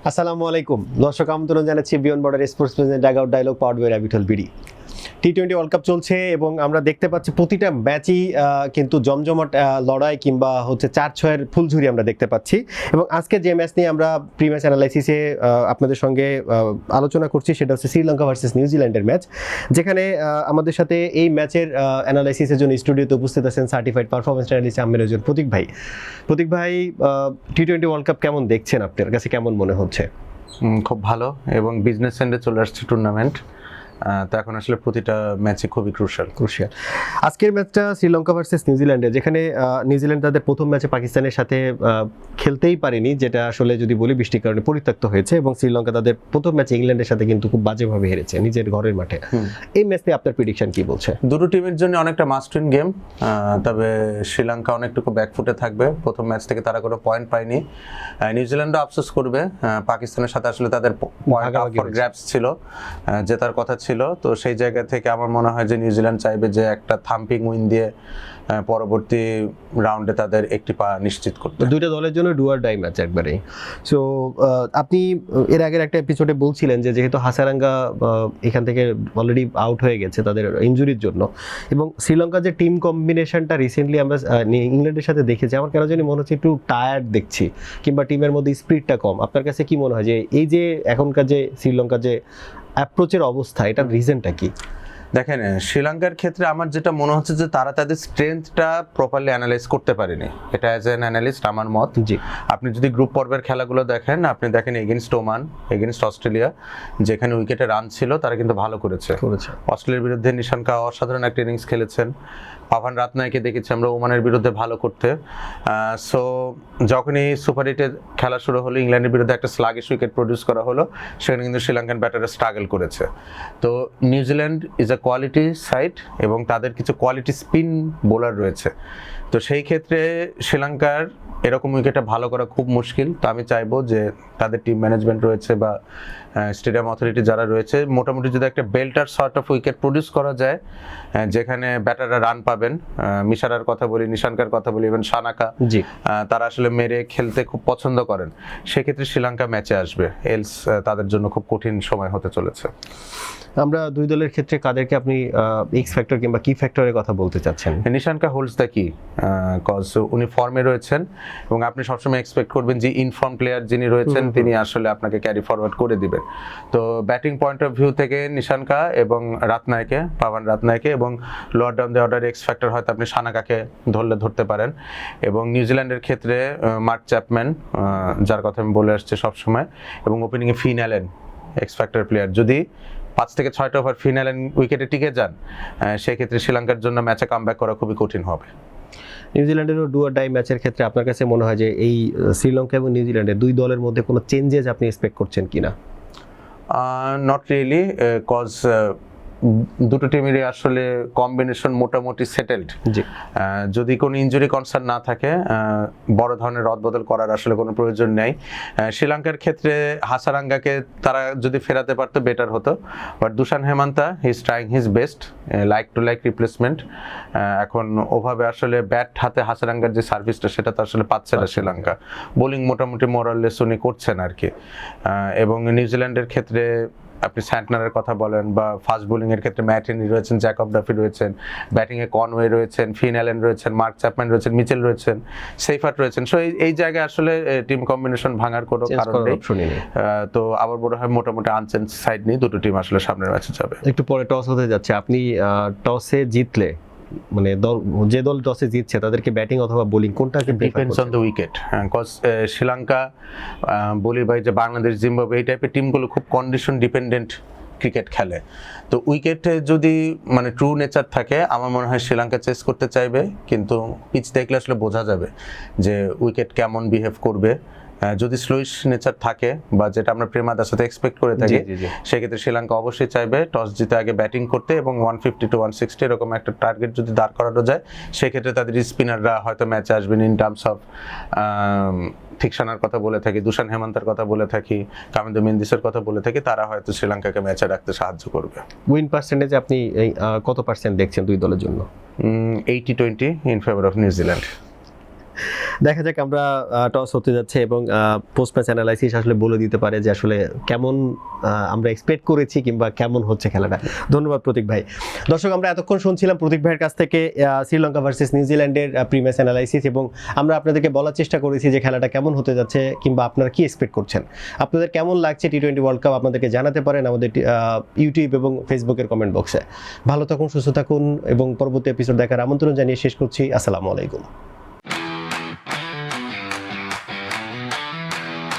আসসালামু আলাইকুম দর্শক, আমন্ত্রণ জানাচ্ছি beyond border sports present dugout dialogue powered by রাবিটল বিডি। টি-20 ওয়ার্ল্ড কাপ চলছে এবং আমরা দেখতে পাচ্ছি প্রতিটা ম্যাচই কিন্তু জমজমাট লড়াই কিংবা হচ্ছে 4-6-এর ফুলঝুরি আমরা দেখতে পাচ্ছি। এবং আজকে যে ম্যাচ নিয়ে আমরা প্রি ম্যাচ অ্যানালাইসিসে আপনাদের সঙ্গে আলোচনা করছি সেটা হচ্ছে শ্রীলঙ্কা ভার্সেস নিউজিল্যান্ডের ম্যাচ, যেখানে আমাদের সাথে এই ম্যাচের অ্যানালাইসিসের জন্য স্টুডিওতে উপস্থিত আছেন certified performance analyst Amir Hossain প্রতীক ভাই। প্রতীক ভাই, টি-20 ওয়ার্ল্ড কাপ কেমন দেখছেন? আপনার কাছে কেমন মনে হচ্ছে? খুব ভালো, এবং বিজনেস এন্ডে চলে আসছে টুর্নামেন্ট, তো এখন আসলে প্রতিটা ম্যাচই খুবই ক্রুশাল। আজকের ম্যাচটা শ্রীলঙ্কা ভার্সেস নিউজিল্যান্ডের, যেখানে নিউজিল্যান্ড তাদের প্রথম ম্যাচে পাকিস্তানের সাথে খেলতেই পারেনি, যেটা আসলে যদি বলি বৃষ্টির কারণে পরিত্যক্ত হয়েছে, এবং শ্রীলঙ্কা তাদের প্রথম ম্যাচে ইংল্যান্ডের সাথে কিন্তু খুব বাজেভাবে হেরেছে নিজের ঘরের মাঠে। এই ম্যাচ নিয়ে আপনার প্রেডিকশন কি বলছে? দুটো টিমের জন্য অনেকটা মাস্ট উইন গেম, তবে শ্রীলঙ্কা অনেকটুকু ব্যাকফুটে থাকবে। প্রথম ম্যাচ থেকে তারা কোনো পয়েন্ট পায়নি। নিউজিল্যান্ডও আফসোস করবে, পাকিস্তানের সাথে আসলে তাদের পয়েন্ট গ্র্যাপস ছিল, জেতার কথা ছিল। তো সেই জায়গা থেকে আমার মনে হয় যে নিউজিল্যান্ড চাইবে যে একটা থাম্পিং উইন দিয়ে পরবর্তী রাউন্ডে তাদের একটি পা নিশ্চিত করতে। দুইটা দলের জন্য ডু অর ডাই ম্যাচ একবারেই। সো আপনি এর আগের একটা এপিসোডে বলছিলেন যে যেহেতু হাসারাঙ্গা এখান থেকে অলরেডি আউট হয়ে গেছে তাদের ইনজুরির জন্য, এবং শ্রীলঙ্কার যে টিম কম্বিনেশনটা রিসেন্টলি আমরা ইংল্যান্ডের সাথে দেখেছি, আমার কেন জানি মনে হচ্ছে একটু টায়ার্ড দেখছি, কিংবা টিমের মধ্যে স্পিরিটটা কম। আপনার কাছে কি মনে হয় যে এই যে এখনকার যে শ্রীলঙ্কার যে অ্যাপ্রোচের অবস্থা, এটার রিজনটা কি? দেখেন, শ্রীলঙ্কার ক্ষেত্রে আমার যেটা মনে হচ্ছে যে তারা তাদের স্ট্রেংথটা প্রপারলি অ্যানালাইজ করতে পারেনি। এটা অ্যাজ অ্যান অ্যানালিস্ট আমার মত। জি, আপনি যদি গ্রুপ পর্বের খেলাগুলো দেখেন, আপনি দেখেন এগেনস্ট ওমান, এগেনস্ট অস্ট্রেলিয়া, যেখানে উইকেটে রান ছিল তারা কিন্তু ভালো করেছে। অস্ট্রেলিয়ার বিরুদ্ধে নিশানকা অসাধারণ একটা ইনিংস খেলেছেন। পাভান রাতনায়কে দেখেছি আমরা ওমানের বিরুদ্ধে ভালো করতে। সো যখনই সুপার এইটে খেলা শুরু হলো, ইংল্যান্ডের বিরুদ্ধে একটা স্লাগিশ উইকেট প্রডিউস করা হলো, সেখানে কিন্তু শ্রীলঙ্কান ব্যাটাররা স্ট্রাগল করেছে। তো New Zealand is a quality side, এবং তাদের কিছু কোয়ালিটি স্পিন বোলার রয়েছে। তো সেই ক্ষেত্রে শ্রীলঙ্কার এরকম উইকেটটা ভালো করা খুব মুশকিল। তো আমি চাইবো যে তাদের টিম ম্যানেজমেন্ট রয়েছে বা স্টেডিয়াম অথরিটি যারা রয়েছে, মোটামুটি যদি একটা বেল্টার সর্ট অফ উইকেট প্রডিউস করা যায়, যেখানে ব্যাটাররা রান পাবেন, মিশারার কথা বলি, নিশানকার কথা বলি, ইভেন সানাকা, তারা আসলে মেরে খেলতে খুব পছন্দ করেন, সেক্ষেত্রে শ্রীলঙ্কা ম্যাচে আসবে। এলস তাদের জন্য খুব কঠিন সময় হতে চলেছে। আমরা দুই দলের ক্ষেত্রে কাদেরকে আপনি এক্স ফ্যাক্টর কিংবা কি ফ্যাক্টরের কথা বলতে চাচ্ছেন? নিশানকা হোল্ডস দ্য কি, কজ উনি ফর্মে রয়েছেন, এবং আপনি সবসময় এক্সপেক্ট করবেন যে ইনফর্ম প্লেয়ার যিনি রয়েছেন তিনি আসলে আপনাকে ক্যারি ফরওয়ার্ড করে দিবেন। তো ব্যাটিং পয়েন্ট অফ ভিউ থেকে নিশানকা এবং রাতনায়কে, পাভান রাতনায়কে, এবং lower down the order x factor হয়তো আপনি সানাকাকে ধরতে পারেন। এবং নিউজিল্যান্ডের ক্ষেত্রে মার্ক চ্যাপম্যান, যার কথা আমি বলে আসছি সবসময়, এবং ওপেনিংয়ে Finn Allen, X factor player. যদি 5 থেকে 6টা ওভার ফিন অ্যালেন উইকেটে টিকে যান, সেক্ষেত্রে শ্রীলঙ্কার জন্য ম্যাচে কামব্যাক করা খুবই কঠিন হবে। নিউজিল্যান্ডেরও ডু অর ডাই ম্যাচের ক্ষেত্রে আপনার কাছে মনে হয় যে এই শ্রীলঙ্কা এবং নিউজিল্যান্ডের দুই দলের মধ্যে কোনো চেঞ্জেস আপনি এক্সপেক্ট করছেন কিনা? নট রিয়েলি, কজ দুটো টিমেরই আসলে কম্বিনেশন মোটামুটি সেটেলড। যদি কোনো ইনজুরি কনসার্ন না থাকে, বড় ধরনের রদবদল করার আসলে কোনো প্রয়োজন নেই। শ্রীলঙ্কার ক্ষেত্রে হাসারাঙ্গাকে তারা যদি ফেরাতে পারতো বেটার হতো, but Dushan Hemantha he is trying his best, like to like replacement. এখন ওভাবে আসলে ব্যাট হাতে হাসারাঙ্গার যে সার্ভিসটা সেটা তো আসলে পাচ্ছে না শ্রীলঙ্কা। বোলিং মোটামুটি মোরাললেস উনি করছেন আর কি। এবং নিউজিল্যান্ডের ক্ষেত্রে আপনি স্যান্টনারের কথা বলেন, বা ফাস্ট বোলিং এর ক্ষেত্রে ম্যাটেনি রয়েছেন, জ্যাকব ডাফি রয়েছেন, ব্যাটিং এ কনওয়ে রয়েছেন, ফিন অ্যালেন রয়েছেন, মার্ক চ্যাপম্যান রয়েছেন, মিচেল রয়েছেন, সেইফার্ট রয়েছেন। সো এই জায়গায় আসলে টিম কম্বিনেশন ভাঙার কোনো কারণ নেই। তো আবার মনে হয় মোটামুটি আনচেঞ্জ সাইড নিয়ে দুটো টিম আসলে সামনের ম্যাচে যাবে। একটু পরে টস হতে যাচ্ছে, আপনি টসে জিতলে মানে যে দল টসে জিতছে তাদেরকে ব্যাটিং অথবা বোলিং কোনটাকে depends on the wicket. Cause Sri Lanka, বলি ভাই যে বাংলাদেশ, জিম্বাবুয়ে, এই টাইপের টিমগুলো খুব কন্ডিশন ডিপেন্ডেন্ট ক্রিকেট খেলে। তো উইকেটে যদি মানে ট্রু নেচার থাকে, আমার মনে হয় শ্রীলঙ্কা চেস করতে চাইবে, কিন্তু পিচ দেখলে আসলে বোঝা যাবে যে উইকেট কেমন বিহেভ করবে। যদি স্লোইশ নেচার থাকে, বা যেটা আমরা প্রেমাদার সাথে এক্সপেক্ট করে থাকি, সেক্ষেত্রে শ্রীলঙ্কা অবশ্যই চাইবে টস জিতে আগে ব্যাটিং করতে, এবং 150 to 160 এরকম একটা টার্গেট যদি দাঁড় করানো যায়, সেক্ষেত্রে তাদের স্পিনাররা হয়তো ম্যাচে আসবেন। ইন টার্মস অফ থিকসানার কথা বলে থাকি, দুশান হেমান্তার কথা বলে থাকি, কামিন্দু মেন্দিসের কথা বলে থাকি, তারা হয়তো শ্রীলঙ্কাকে ম্যাচে রাখতে সাহায্য করবে। উইন পার্সেন্টেজ আপনি কত পার্সেন্ট দেখছেন দুই দলের জন্য? 80-20 ইন ফেভার অফ নিউজিল্যান্ড। দেখা যাক, আমরা টস হতে যাচ্ছে এবং পোস্ট ম্যাচ অ্যানালাইসিস আসলে বলে দিতে পারে যে আসলে কেমন আমরা এক্সপেক্ট করেছি কিংবা কেমন হচ্ছে খেলাটা। ধন্যবাদ প্রতীক ভাই। দর্শক, আমরা এতক্ষণ শুনছিলাম প্রতীক ভাইয়ের কাছ থেকে শ্রীলঙ্কা ভার্সেস নিউজিল্যান্ডের প্রি ম্যাচ অ্যানালাইসিস, এবং আমরা আপনাদেরকে বলার চেষ্টা করেছি যে খেলাটা কেমন হতে যাচ্ছে কিংবা আপনারা কি এক্সপেক্ট করছেন। আপনাদের কেমন লাগছে টি-20 ওয়ার্ল্ড কাপ আপনাদেরকে জানাতে পারেন আমাদের ইউটিউব এবং ফেসবুকের কমেন্ট বক্সে। ভালো থাকুন, সুস্থ থাকুন এবং পরবর্তী এপিসোড দেখার আমন্ত্রণ জানিয়ে শেষ করছি। আসসালামু আলাইকুম।